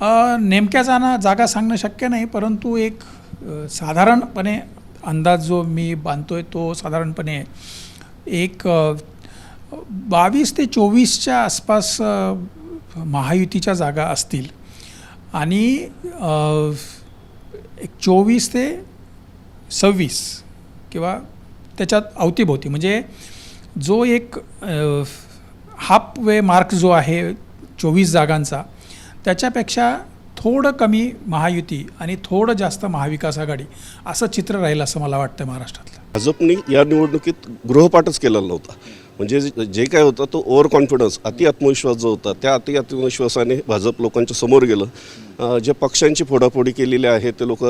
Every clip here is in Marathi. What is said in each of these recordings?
नेमक्या जागा सांगणं शक्य नाही, परंतु एक साधारणपणे अंदाज जो मी बांधतोय तो साधारणपणे एक 22 ते 24च्या आसपास महायुतीच्या जागा असतील आणि एक 24 ते 26 किंवा त्याच्यात अवतीभोवती, म्हणजे जो एक हाफ वे मार्क जो आहे 24 जागांचा, त्याच्यापेक्षा थोडं कमी महायुती आणि थोडं जास्त महाविकास आघाडी असं चित्र राहील असं मला वाटतं महाराष्ट्रातलं. भाजपनी या निवडणुकीत गृहपाठच केलेला नव्हता. म्हणजे जे काय होतं तो ओव्हर कॉन्फिडन्स, आत्मविश्वास जो होता त्या आत्मविश्वासाने भाजप लोकांच्या समोर गेलं. जे पक्षांची फोडाफोडी केलेली आहे ते लोक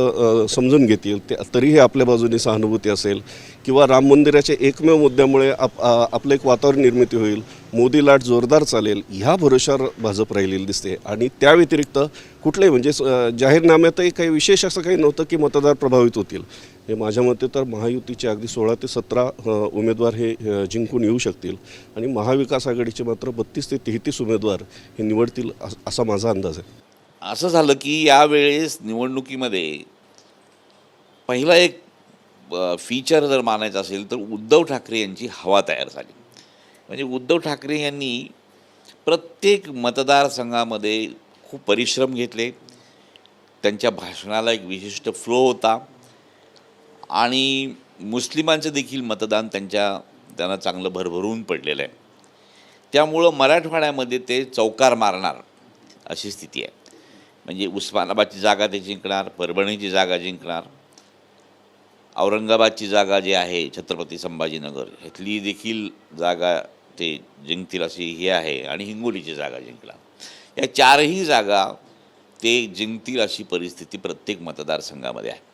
समजून घेतील, ते तरीही आपल्या बाजूने सहानुभूती असेल किंवा राम मंदिराच्या एकमेव मुद्द्यामुळे आपलं एक वातावरण निर्मिती होईल, मोदी लाट जोरदार चालेल, ह्या भरोशावर भाजप राहिलेली दिसते. आणि त्या व्यतिरिक्त कुठलंही म्हणजे जाहीरनाम्यातही काही विशेष असं काही नव्हतं की मतदार प्रभावित होतील. हे माझ्या मते तर महायुतीचे अगदी 16 ते 17 उमेदवार हे जिंकून येऊ शकतील आणि महाविकास आघाडीचे मात्र 32 ते 33 उमेदवार हे निवडतील असा माझा अंदाज आहे. असं झालं की यावेळेस निवडणुकीमध्ये पहिला एक फीचर जर मानायचं असेल तर उद्धव ठाकरे यांची हवा तयार झाली. म्हणजे उद्धव ठाकरे यांनी प्रत्येक मतदारसंघामध्ये खूप परिश्रम घेतले. त्यांच्या भाषणाला एक विशिष्ट फ्लो होता आणि मुस्लिमांचं देखील मतदान त्यांना चांगलं भरभरून पडलेलं आहे. त्यामुळं मराठवाड्यामध्ये ते चौकार मारणार अशी स्थिती आहे. म्हणजे उस्मानाबादची जागा ते जिंकणार, परभणीची जागा जिंकणार, औरंगाबादची जागा जी आहे छत्रपती संभाजीनगर ह्यातली देखील जागा ते जिंकतील अशी ही आहे आणि हिंगोलीची जागा जिंकणार. या 4ही जागा ते जिंकतील अशी परिस्थिती प्रत्येक मतदारसंघामध्ये आहे.